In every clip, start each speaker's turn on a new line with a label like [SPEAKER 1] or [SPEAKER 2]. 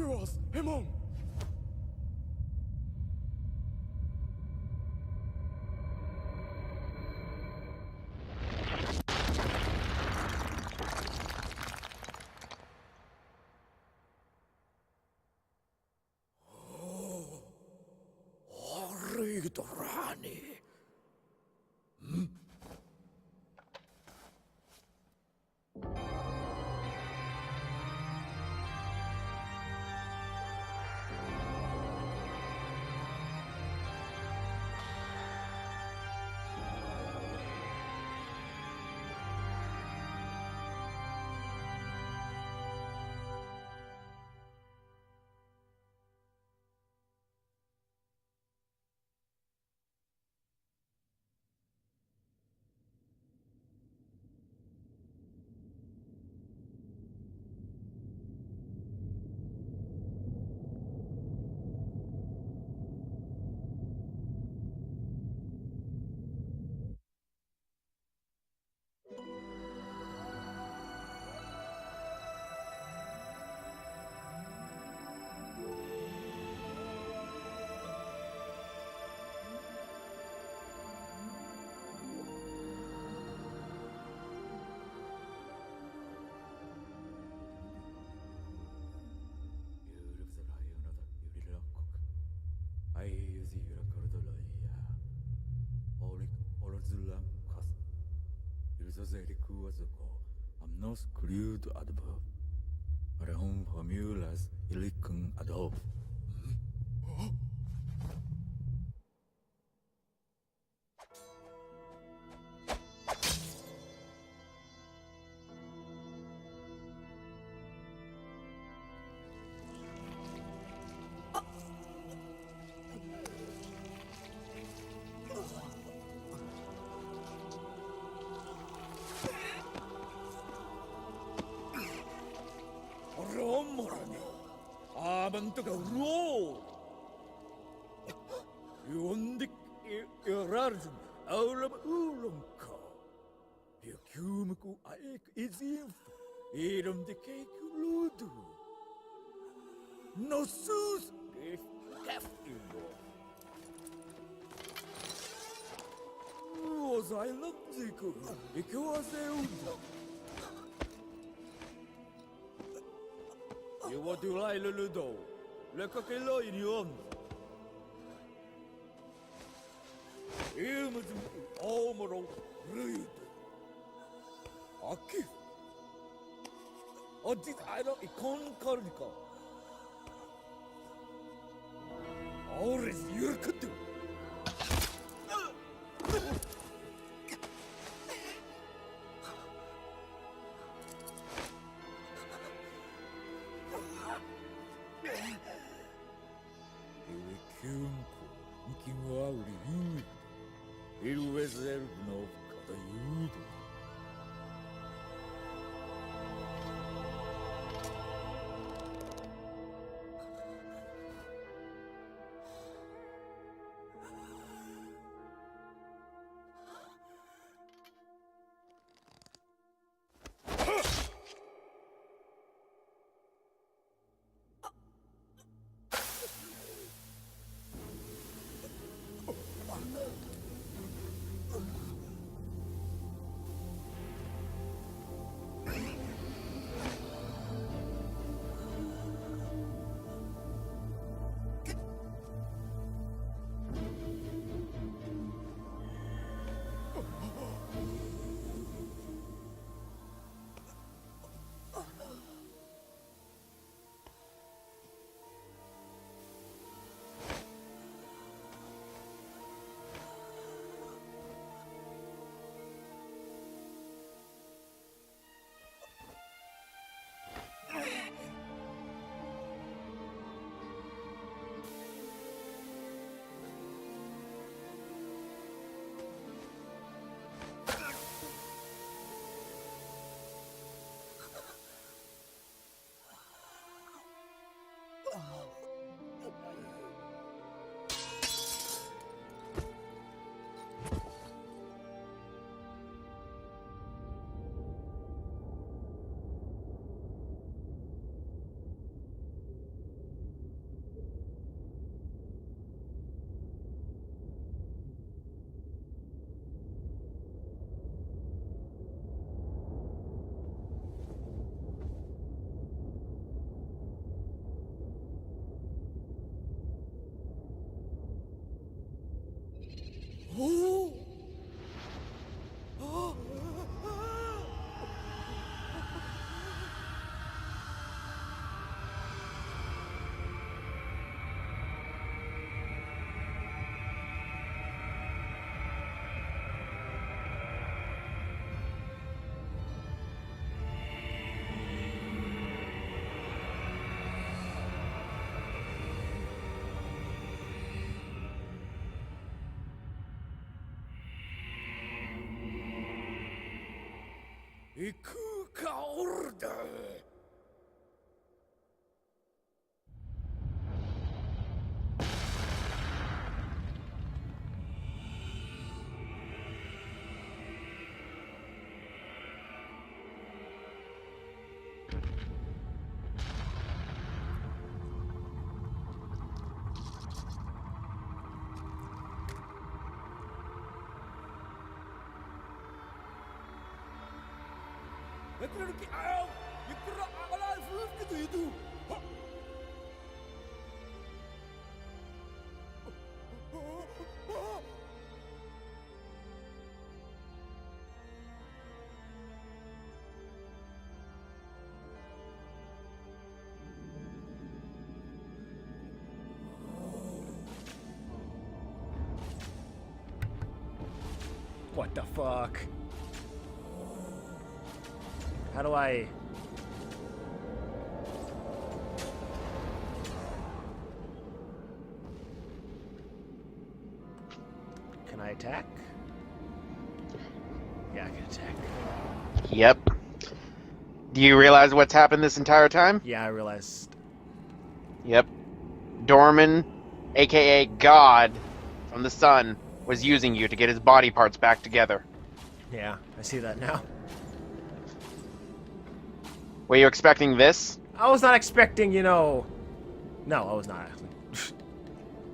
[SPEAKER 1] was Hemon? Ritorani. Amnos crude adverb. Reum formulas illicum adverb. なんとかうろう呼んでやられずアウラムウーロンかいやキュームクアエクイズインフイロンデケーキルードノスースデフカフティンゴザイランゼクイケワゼウドEu tu lai le ludo, le coquelo inion. Eu me omoro rudo. Aqui. Oggi era icon carnica. Ora yurkutu. Ele reserva novo cada yudo. 行くかオルダー。Laki-laki aw, ikra ala fuf gitu itu.
[SPEAKER 2] What the fuck? How do I... Can I attack? Yeah, I can attack.
[SPEAKER 3] Yep. Do you realize what's happened this entire time?
[SPEAKER 2] Yeah, I realized.
[SPEAKER 3] Yep. Dorman, aka God from the sun, was using you to get his body parts back together.
[SPEAKER 2] Yeah, I see that now.
[SPEAKER 3] Were you expecting this?
[SPEAKER 2] I was not expecting, you know... No, I was not actually.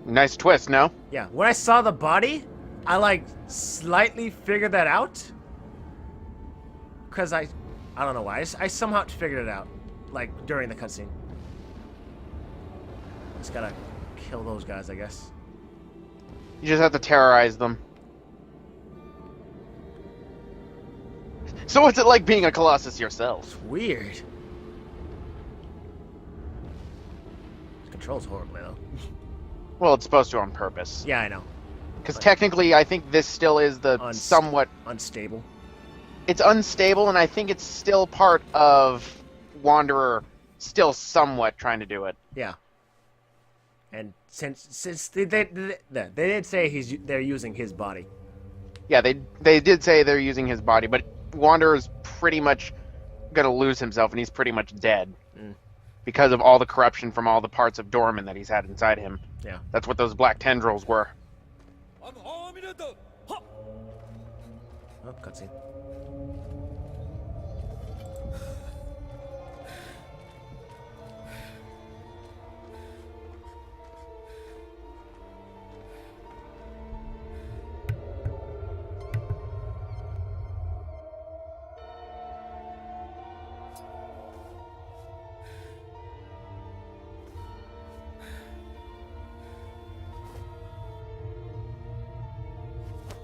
[SPEAKER 3] Nice twist, no?
[SPEAKER 2] Yeah, when I saw the body, I like slightly figured that out. Cause I don't know why. I somehow figured it out, like during the cutscene. Just gotta kill those guys, I guess.
[SPEAKER 3] You just have to terrorize them. So what's it like being a Colossus yourself?
[SPEAKER 2] It's weird. It controls horribly though.
[SPEAKER 3] Well, it's supposed to on purpose.
[SPEAKER 2] Yeah, I know.
[SPEAKER 3] Because technically, I think this still is the somewhat...
[SPEAKER 2] unstable.
[SPEAKER 3] It's unstable, and I think it's still part of Wanderer still somewhat trying to do it.
[SPEAKER 2] Yeah. And since they did say they're using his body.
[SPEAKER 3] Yeah, they did say they're using his body, but Wanderer's pretty much gonna lose himself, and he's pretty much dead. Because of all the corruption from all the parts of Dorman that he's had inside him.
[SPEAKER 2] Yeah.
[SPEAKER 3] That's what those black tendrils were.
[SPEAKER 2] Oh, cutscene.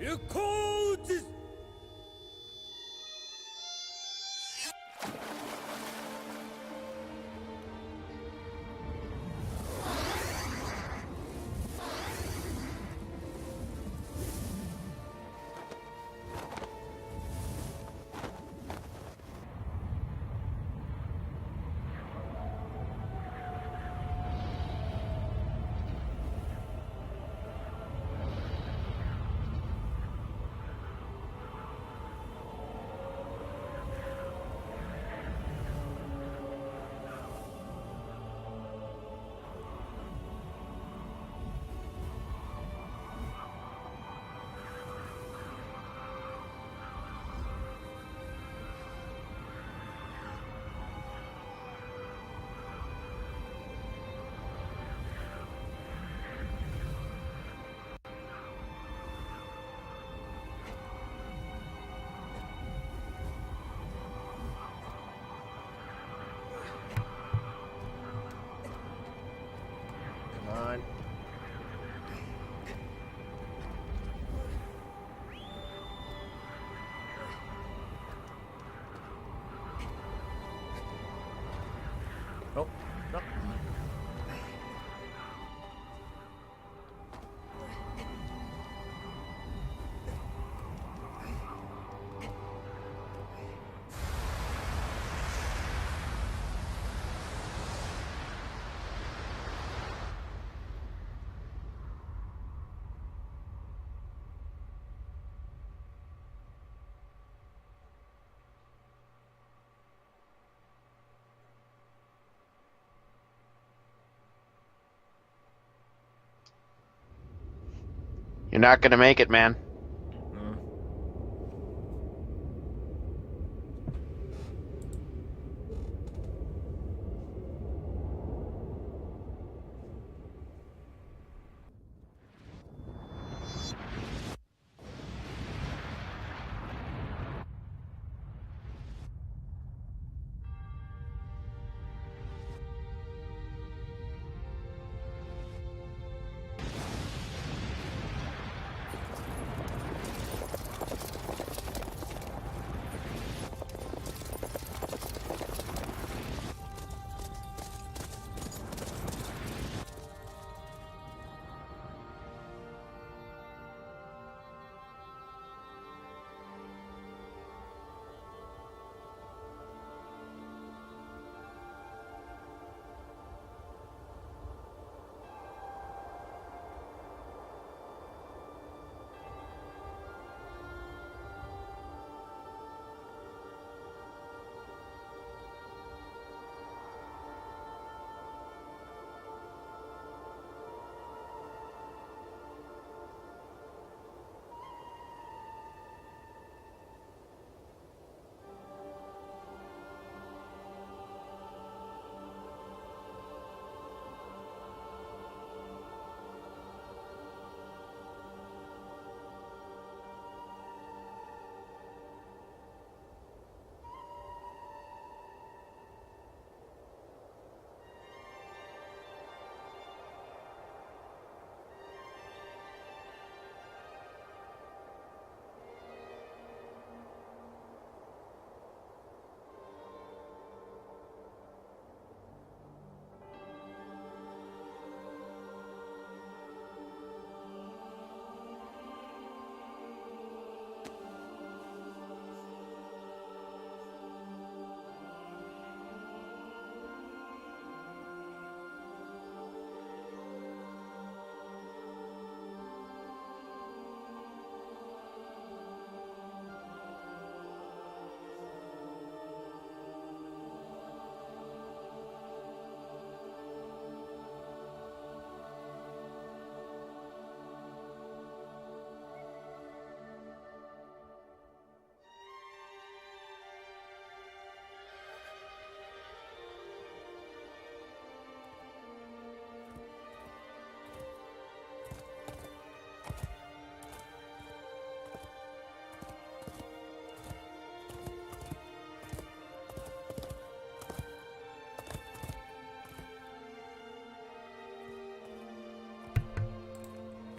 [SPEAKER 1] You call this.
[SPEAKER 2] Come on. Oh, no.
[SPEAKER 3] You're not gonna make it, man.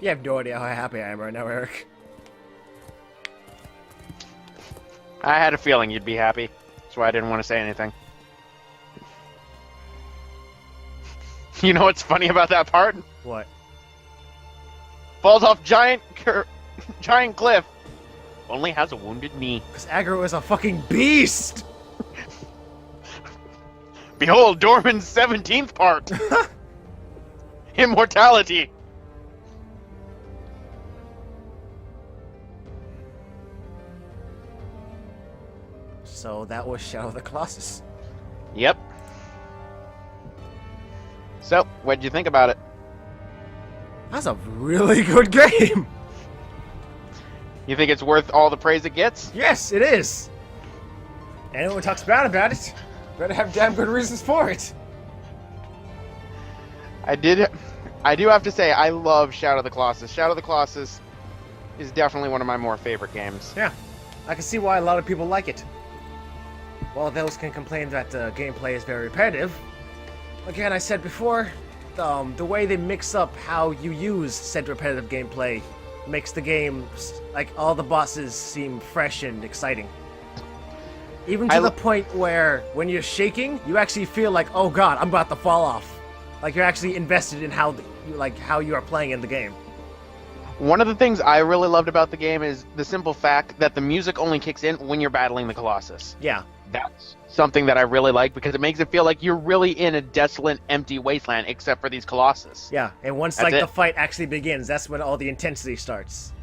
[SPEAKER 2] You have no idea how happy I am right now, Eric.
[SPEAKER 3] I had a feeling you'd be happy. That's why I didn't want to say anything. You know what's funny about that part?
[SPEAKER 2] What?
[SPEAKER 3] Falls off giant cliff. Only has a wounded knee.
[SPEAKER 2] Because Aggro is a fucking beast!
[SPEAKER 3] Behold, Dorman's 17th part. Immortality.
[SPEAKER 2] So that was Shadow of the Colossus.
[SPEAKER 3] Yep. So, what'd you think about it?
[SPEAKER 2] That's a really good game!
[SPEAKER 3] You think it's worth all the praise it gets?
[SPEAKER 2] Yes, it is! Anyone who talks bad about it better have damn good reasons for it.
[SPEAKER 3] I do have to say, I love Shadow of the Colossus. Shadow of the Colossus is definitely one of my more favorite games.
[SPEAKER 2] Yeah, I can see why a lot of people like it. While those can complain that the gameplay is very repetitive, again, I said before, the way they mix up how you use said repetitive gameplay makes the game, like, all the bosses seem fresh and exciting. Even to the point where, when you're shaking, you actually feel like, oh god, I'm about to fall off. Like, you're actually invested in how you are playing in the game.
[SPEAKER 3] One of the things I really loved about the game is the simple fact that the music only kicks in when you're battling the Colossus.
[SPEAKER 2] Yeah.
[SPEAKER 3] That's something that I really like because it makes it feel like you're really in a desolate, empty wasteland except for these Colossus.
[SPEAKER 2] Yeah, and once the fight actually begins, that's when all the intensity starts.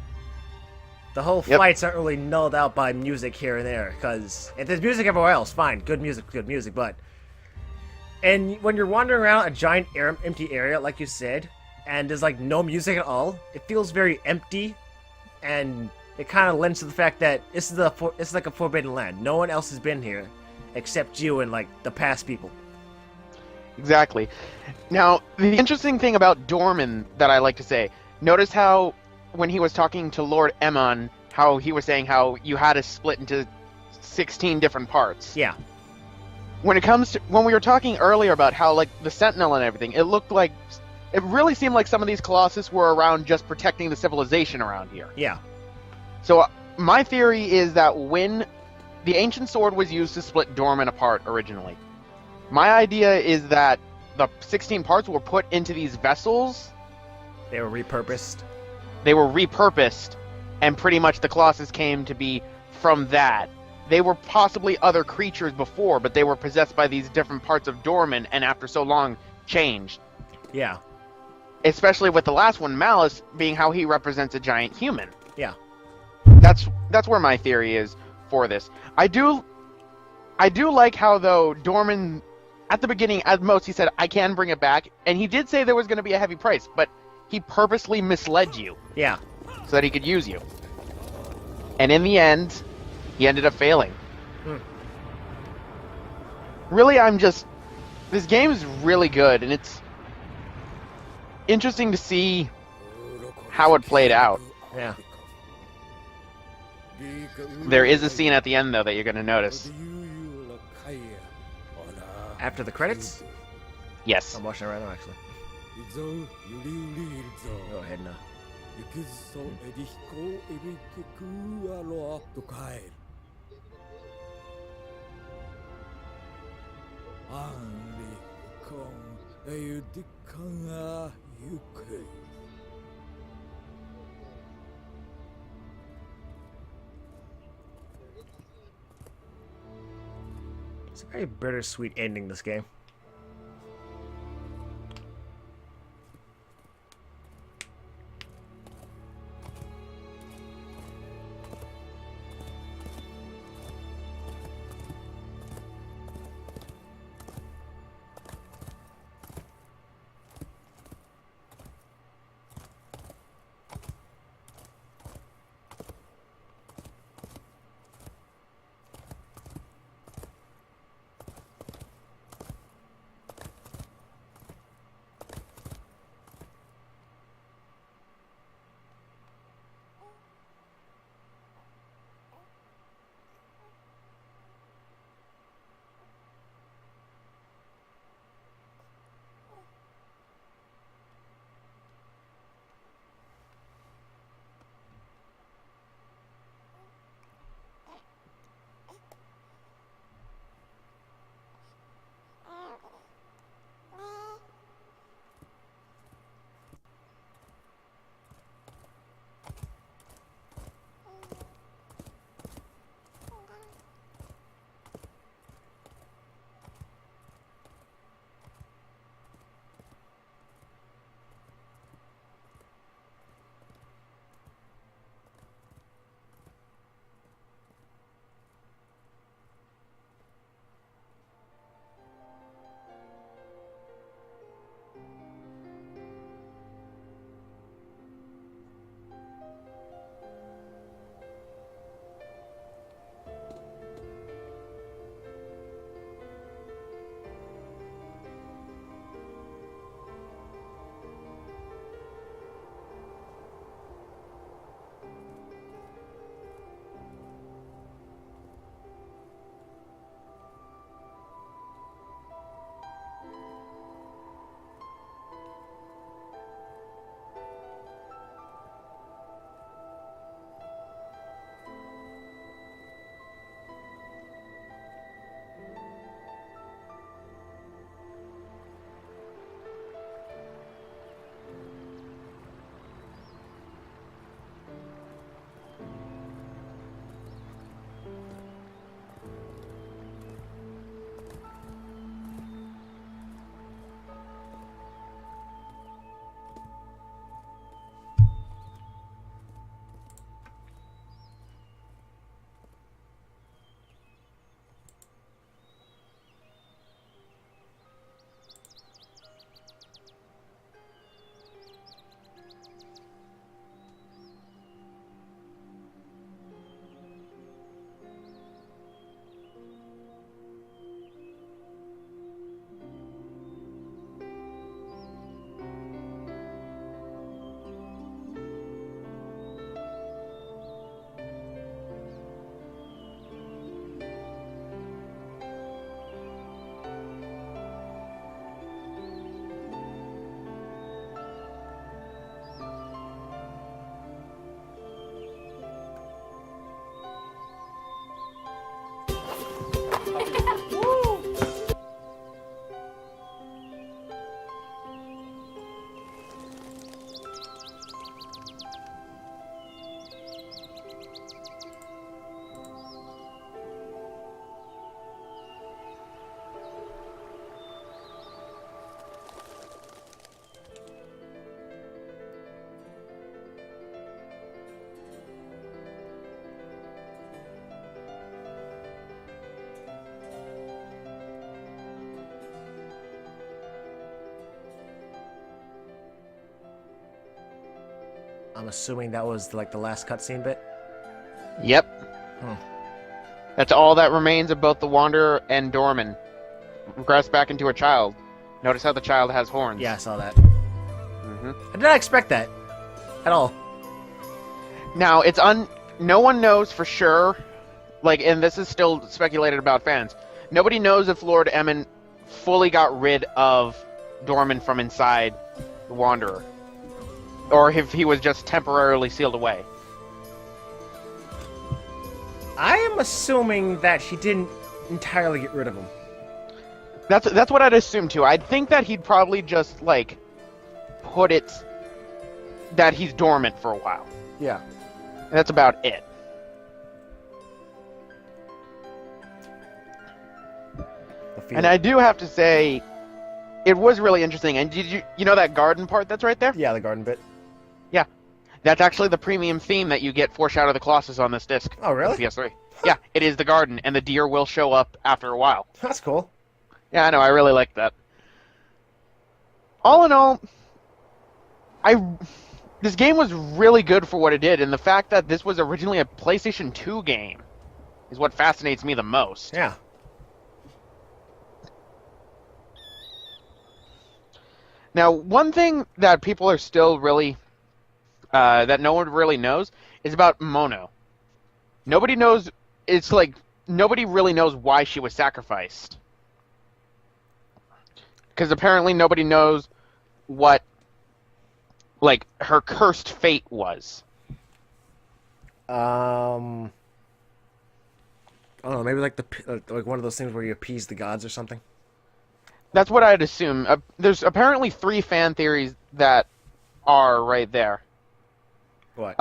[SPEAKER 2] The whole fights aren't really nulled out by music here and there, because if there's music everywhere else, fine, good music, but... And when you're wandering around a giant empty area, like you said, and there's like no music at all. It feels very empty, and it kind of lends to the fact that it's like a forbidden land. No one else has been here except you and like the past people.
[SPEAKER 3] Exactly. Now, the interesting thing about Dorman that I like to say, notice how when he was talking to Lord Emon, how he was saying how you had to split into 16 different parts.
[SPEAKER 2] Yeah.
[SPEAKER 3] When we were talking earlier about how like the Sentinel and everything, it really seemed like some of these Colossus were around just protecting the civilization around here.
[SPEAKER 2] Yeah.
[SPEAKER 3] So my theory is that when the ancient sword was used to split Dorman apart originally, my idea is that the 16 parts were put into these vessels.
[SPEAKER 2] They were repurposed.
[SPEAKER 3] And pretty much the Colossus came to be from that. They were possibly other creatures before, but they were possessed by these different parts of Dorman, and after so long, changed.
[SPEAKER 2] Yeah.
[SPEAKER 3] Especially with the last one, Malice, being how he represents a giant human.
[SPEAKER 2] Yeah.
[SPEAKER 3] That's where my theory is for this. I do like how, though, Dorman, at the beginning, at most, he said, I can bring it back, and he did say there was going to be a heavy price, but he purposely misled you.
[SPEAKER 2] Yeah.
[SPEAKER 3] So that he could use you. And in the end, he ended up failing. Really, this game is really good, and it's interesting to see how it played out.
[SPEAKER 2] Yeah.
[SPEAKER 3] There is a scene at the end, though, that you're going to notice.
[SPEAKER 2] After the credits?
[SPEAKER 3] Yes.
[SPEAKER 2] I'm watching it right now, actually. Go ahead now.
[SPEAKER 1] 行くぞエリヒコエリケクアロアと帰るアンリコンエユディカンが行く
[SPEAKER 2] It's a very bittersweet ending, this game. I'm assuming that was like the last cutscene bit.
[SPEAKER 3] Yep.
[SPEAKER 2] Hmm.
[SPEAKER 3] That's all that remains of both the Wanderer and Dorman. Regressed back into a child. Notice how the child has horns.
[SPEAKER 2] Yeah, I saw that.
[SPEAKER 3] Hmm.
[SPEAKER 2] I did not expect that at all.
[SPEAKER 3] Now, no one knows for sure, and this is still speculated about fans. Nobody knows if Lord Emmon fully got rid of Dorman from inside the Wanderer, or if he was just temporarily sealed away.
[SPEAKER 2] I am assuming that he didn't entirely get rid of him.
[SPEAKER 3] That's what I'd assume too. I'd think that he'd probably just put it that he's dormant for a while.
[SPEAKER 2] Yeah.
[SPEAKER 3] And that's about it. And I do have to say, it was really interesting. And did you know that garden part that's right there?
[SPEAKER 2] Yeah, the garden bit.
[SPEAKER 3] Yeah. That's actually the premium theme that you get for Shadow of the Colossus on this disc.
[SPEAKER 2] Oh, really?
[SPEAKER 3] On PS3. Yeah, it is the garden, and the deer will show up after a while.
[SPEAKER 2] That's cool.
[SPEAKER 3] Yeah, I know, I really like that. All in all, this game was really good for what it did, and the fact that this was originally a PlayStation 2 game is what fascinates me the most.
[SPEAKER 2] Yeah.
[SPEAKER 3] Now, one thing that people are still really, that no one really knows, is about Mono. Nobody knows, nobody really knows why she was sacrificed. Because apparently nobody knows what, her cursed fate was.
[SPEAKER 2] I don't know, maybe like one of those things where you appease the gods or something.
[SPEAKER 3] That's what I'd assume. There's apparently 3 fan theories that are right there.
[SPEAKER 2] What?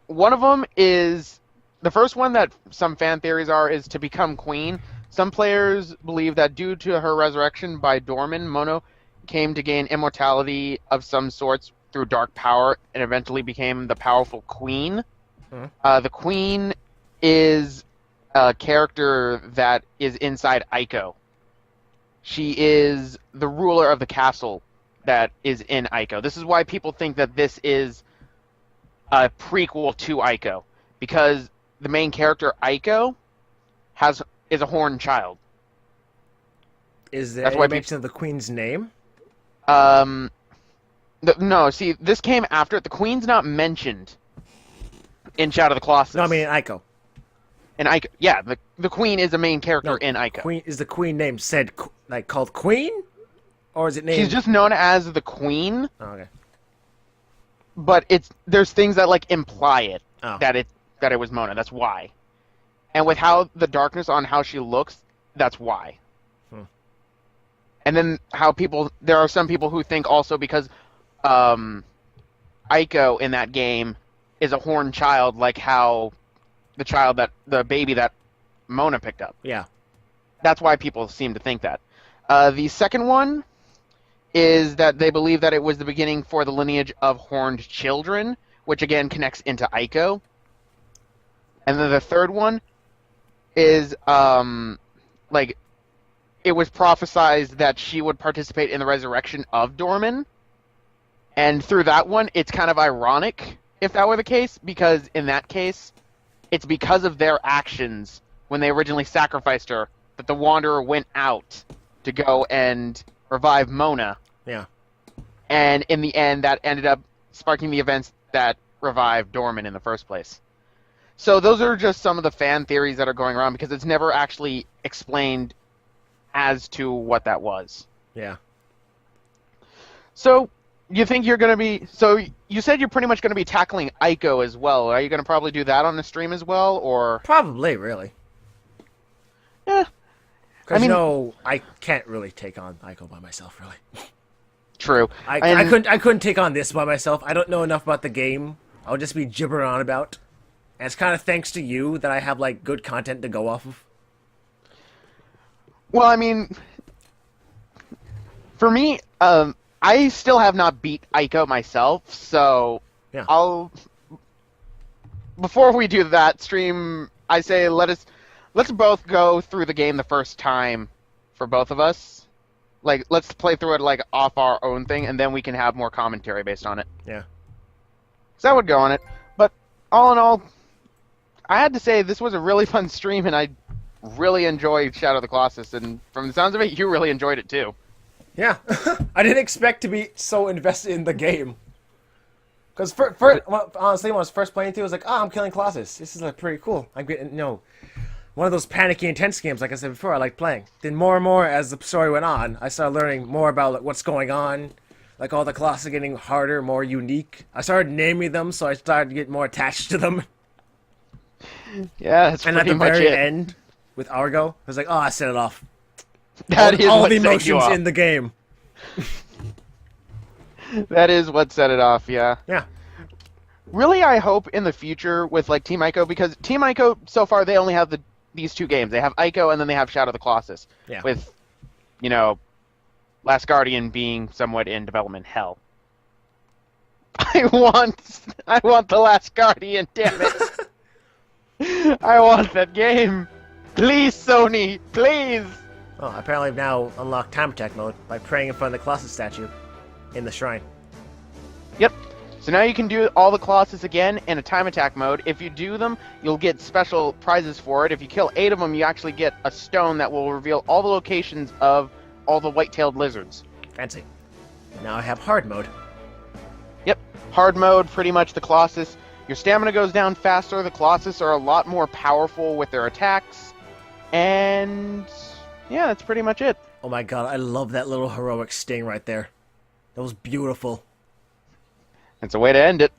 [SPEAKER 3] One of them is the first one that some fan theories is to become queen. Some players believe that due to her resurrection by Dorman, Mono came to gain immortality of some sorts through dark power and eventually became the powerful queen.
[SPEAKER 2] Mm-hmm.
[SPEAKER 3] The queen is a character that is inside Ico. She is the ruler of the castle that is in Ico. This is why people think that this is a prequel to Ico, because the main character Ico is a horned child.
[SPEAKER 2] Is there any mention of the queen's name?
[SPEAKER 3] No. See, this came after. The queen's not mentioned in Shadow of the Colossus.
[SPEAKER 2] No, I mean in Ico.
[SPEAKER 3] In Ico, yeah, the queen is a main character in Ico.
[SPEAKER 2] Queen is the queen name called Queen, or is it named?
[SPEAKER 3] She's just known as the Queen.
[SPEAKER 2] Oh, okay.
[SPEAKER 3] But there's things that imply it
[SPEAKER 2] Oh.
[SPEAKER 3] that it was Mona. That's why. And with how the darkness on how she looks, that's why. And then there are some people who think also because Ico in that game is a horned child, like how the baby that Mona picked up.
[SPEAKER 2] Yeah.
[SPEAKER 3] That's why people seem to think that. The second one is that they believe that it was the beginning for the lineage of horned children, which again connects into Ico. And then the third one is it was prophesized that she would participate in the resurrection of Dorman. And through that one, it's kind of ironic if that were the case, because in that case, it's because of their actions when they originally sacrificed her that the Wanderer went out to go and revive Mona.
[SPEAKER 2] Yeah.
[SPEAKER 3] And in the end, that ended up sparking the events that revived Dorman in the first place. So those are just some of the fan theories that are going around, because it's never actually explained as to what that was.
[SPEAKER 2] Yeah.
[SPEAKER 3] So, you think you're going to be... So, you said you're pretty much going to be tackling Ico as well. Are you going to probably do that on the stream as well, or...?
[SPEAKER 2] Probably, really.
[SPEAKER 3] Yeah.
[SPEAKER 2] Because, I can't really take on Ico by myself, really.
[SPEAKER 3] True.
[SPEAKER 2] I couldn't take on this by myself. I don't know enough about the game. I'll just be gibbering on about. And it's kind of thanks to you that I have, good content to go off of.
[SPEAKER 3] Well, I mean... For me, I still have not beat Ico myself, so...
[SPEAKER 2] Yeah.
[SPEAKER 3] Before we do that stream, I say let's both go through the game the first time for both of us. Let's play through it off our own thing, and then we can have more commentary based on it.
[SPEAKER 2] Yeah.
[SPEAKER 3] So that would go on it. But all in all, I had to say this was a really fun stream, and I really enjoyed Shadow of the Colossus. And from the sounds of it, you really enjoyed it too.
[SPEAKER 2] Yeah, I didn't expect to be so invested in the game. Because honestly, when I was first playing through, I was like, "Oh, I'm killing Colossus. This is like pretty cool." I'm getting one of those panicky, intense games. Like I said before, I like playing. Then more and more as the story went on, I started learning more about like what's going on. Like all the Colossus getting harder, more unique. I started naming them, so I started to get more attached to them.
[SPEAKER 3] Yeah, that's
[SPEAKER 2] And at
[SPEAKER 3] pretty
[SPEAKER 2] the
[SPEAKER 3] much
[SPEAKER 2] very
[SPEAKER 3] it.
[SPEAKER 2] end, with Argo, I was like, "Oh, I set it off."
[SPEAKER 3] That is
[SPEAKER 2] all
[SPEAKER 3] what
[SPEAKER 2] the
[SPEAKER 3] set you
[SPEAKER 2] emotions
[SPEAKER 3] off.
[SPEAKER 2] in the game.
[SPEAKER 3] That is what set it off. Yeah.
[SPEAKER 2] Yeah.
[SPEAKER 3] Really, I hope in the future with like Team Ico, because Team Ico so far they only have these two games. They have Ico and then they have Shadow of the Colossus.
[SPEAKER 2] Yeah.
[SPEAKER 3] With, Last Guardian being somewhat in development hell. I want the Last Guardian, damn it. I want that game. Please, Sony, please.
[SPEAKER 2] Oh, apparently I've now unlocked time attack mode by praying in front of the Colossus statue in the shrine.
[SPEAKER 3] Yep. So now you can do all the Colossus again in a time attack mode. If you do them, you'll get special prizes for it. If you kill 8 of them, you actually get a stone that will reveal all the locations of all the white-tailed lizards.
[SPEAKER 2] Fancy. Now I have hard mode.
[SPEAKER 3] Yep. Hard mode, pretty much the Colossus. Your stamina goes down faster. The Colossus are a lot more powerful with their attacks. And yeah, that's pretty much it.
[SPEAKER 2] Oh my god, I love that little heroic sting right there. That was beautiful.
[SPEAKER 3] It's a way to end it.